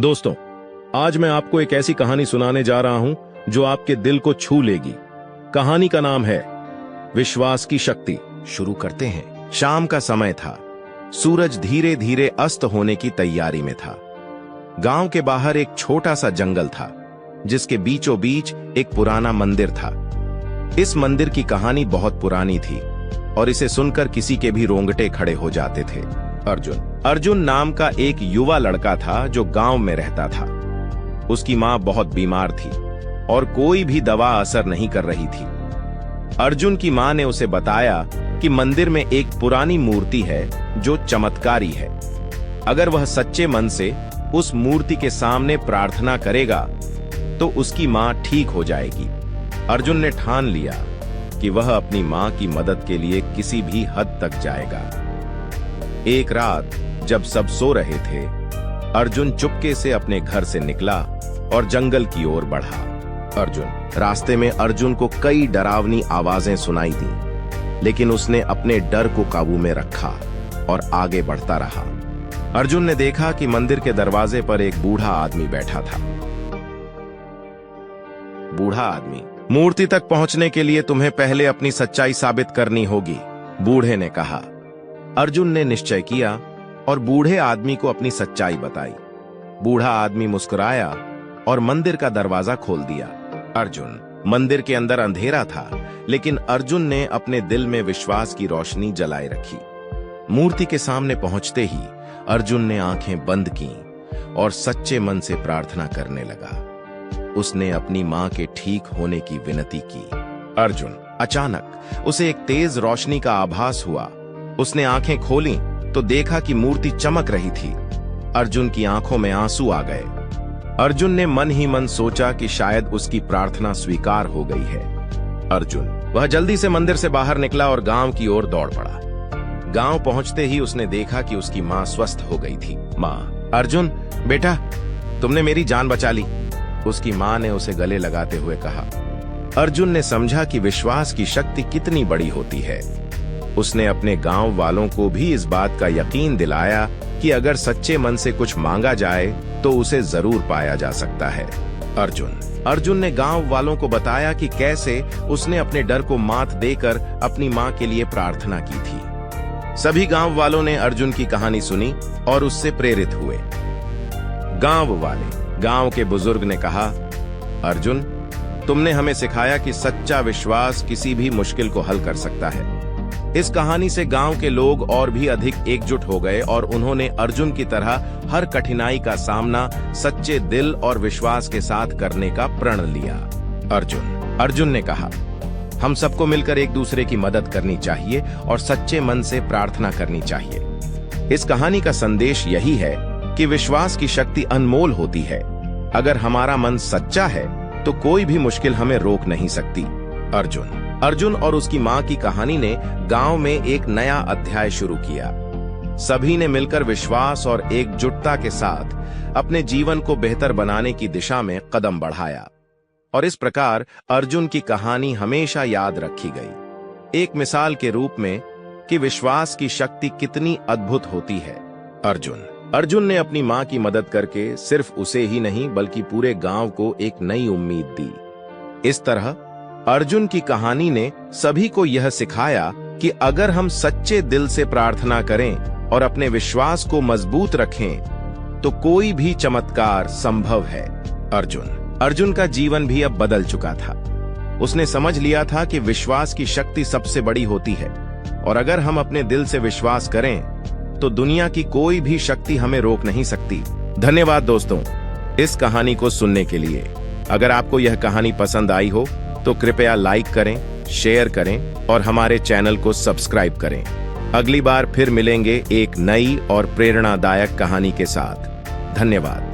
दोस्तों, आज मैं आपको एक ऐसी कहानी सुनाने जा रहा हूं जो आपके दिल को छू लेगी। कहानी का नाम है विश्वास की शक्ति। शुरू करते हैं। शाम का समय था। सूरज धीरे धीरे अस्त होने की तैयारी में था। गांव के बाहर एक छोटा सा जंगल था जिसके बीचों बीच एक पुराना मंदिर था। इस मंदिर की कहानी बहुत पुरानी थी और इसे सुनकर किसी के भी रोंगटे खड़े हो जाते थे। अर्जुन नाम का एक युवा लड़का था जो गांव में रहता था। उसकी मां बहुत बीमार थी और कोई भी दवा असर नहीं कर रही थी। अर्जुन की मां ने उसे बताया कि मंदिर में एक पुरानी मूर्ति है जो चमत्कारी है। अगर वह सच्चे मन से उस मूर्ति के सामने प्रार्थना करेगा तो उसकी मां ठीक हो जाएगी। अर्जुन ने ठान लिया कि वह अपनी मां की मदद के लिए किसी भी हद तक जाएगा। एक रात जब सब सो रहे थे, अर्जुन चुपके से अपने घर से निकला और जंगल की ओर बढ़ा। रास्ते में अर्जुन को कई डरावनी आवाजें सुनाई दी, लेकिन उसने अपने डर को काबू में रखा और आगे बढ़ता रहा। अर्जुन ने देखा कि मंदिर के दरवाजे पर एक बूढ़ा आदमी बैठा था। बूढ़ा आदमी, मूर्ति तक पहुंचने के लिए तुम्हें पहले अपनी सच्चाई साबित करनी होगी, बूढ़े ने कहा। अर्जुन ने निश्चय किया और बूढ़े आदमी को अपनी सच्चाई बताई। बूढ़ा आदमी मुस्कुराया और मंदिर का दरवाजा खोल दिया। मंदिर के अंदर अंधेरा था, लेकिन अर्जुन ने अपने दिल में विश्वास की रोशनी जलाए रखी। मूर्ति के सामने पहुंचते ही अर्जुन ने आंखें बंद की और सच्चे मन से प्रार्थना करने लगा। उसने अपनी मां के ठीक होने की विनती की। अचानक उसे एक तेज रोशनी का आभास हुआ। उसने आंखें खोली तो देखा कि मूर्ति चमक रही थी। अर्जुन की आंखों में आंसू आ गए। अर्जुन ने मन ही मन सोचा कि शायद उसकी प्रार्थना स्वीकार हो गई है। वह जल्दी से मंदिर से बाहर निकला और गांव की ओर दौड़ पड़ा। गांव पहुंचते ही उसने देखा कि उसकी मां स्वस्थ हो गई थी। अर्जुन बेटा, तुमने मेरी जान बचा ली, उसकी मां ने उसे गले लगाते हुए कहा। अर्जुन ने समझा कि विश्वास की शक्ति कितनी बड़ी होती है। उसने अपने गांव वालों को भी इस बात का यकीन दिलाया कि अगर सच्चे मन से कुछ मांगा जाए तो उसे जरूर पाया जा सकता है। अर्जुन ने गांव वालों को बताया कि कैसे उसने अपने डर को मात देकर अपनी मां के लिए प्रार्थना की थी। सभी गांव वालों ने अर्जुन की कहानी सुनी और उससे प्रेरित हुए। गांव के बुजुर्ग ने कहा, अर्जुन, तुमने हमें सिखाया कि सच्चा विश्वास किसी भी मुश्किल को हल कर सकता है। इस कहानी से गांव के लोग और भी अधिक एकजुट हो गए और उन्होंने अर्जुन की तरह हर कठिनाई का सामना सच्चे दिल और विश्वास के साथ करने का प्रण लिया। अर्जुन ने कहा, हम सबको मिलकर एक दूसरे की मदद करनी चाहिए और सच्चे मन से प्रार्थना करनी चाहिए। इस कहानी का संदेश यही है कि विश्वास की शक्ति अनमोल होती है। अगर हमारा मन सच्चा है तो कोई भी मुश्किल हमें रोक नहीं सकती। अर्जुन और उसकी मां की कहानी ने गांव में एक नया अध्याय शुरू किया। सभी ने मिलकर विश्वास और एकजुटता के साथ अपने जीवन को बेहतर बनाने की दिशा में कदम बढ़ाया और इस प्रकार अर्जुन की कहानी हमेशा याद रखी गई, एक मिसाल के रूप में कि विश्वास की शक्ति कितनी अद्भुत होती है। अर्जुन ने अपनी मां की मदद करके सिर्फ उसे ही नहीं बल्कि पूरे गांव को एक नई उम्मीद दी। इस तरह अर्जुन की कहानी ने सभी को यह सिखाया कि अगर हम सच्चे दिल से प्रार्थना करें और अपने विश्वास को मजबूत रखें तो कोई भी चमत्कार संभव है। अर्जुन का जीवन भी अब बदल चुका था। उसने समझ लिया था कि विश्वास की शक्ति सबसे बड़ी होती है और अगर हम अपने दिल से विश्वास करें तो दुनिया की कोई भी शक्ति हमें रोक नहीं सकती। धन्यवाद दोस्तों, इस कहानी को सुनने के लिए। अगर आपको यह कहानी पसंद आई हो तो कृपया लाइक करें, शेयर करें और हमारे चैनल को सब्सक्राइब करें। अगली बार फिर मिलेंगे एक नई और प्रेरणादायक कहानी के साथ। धन्यवाद।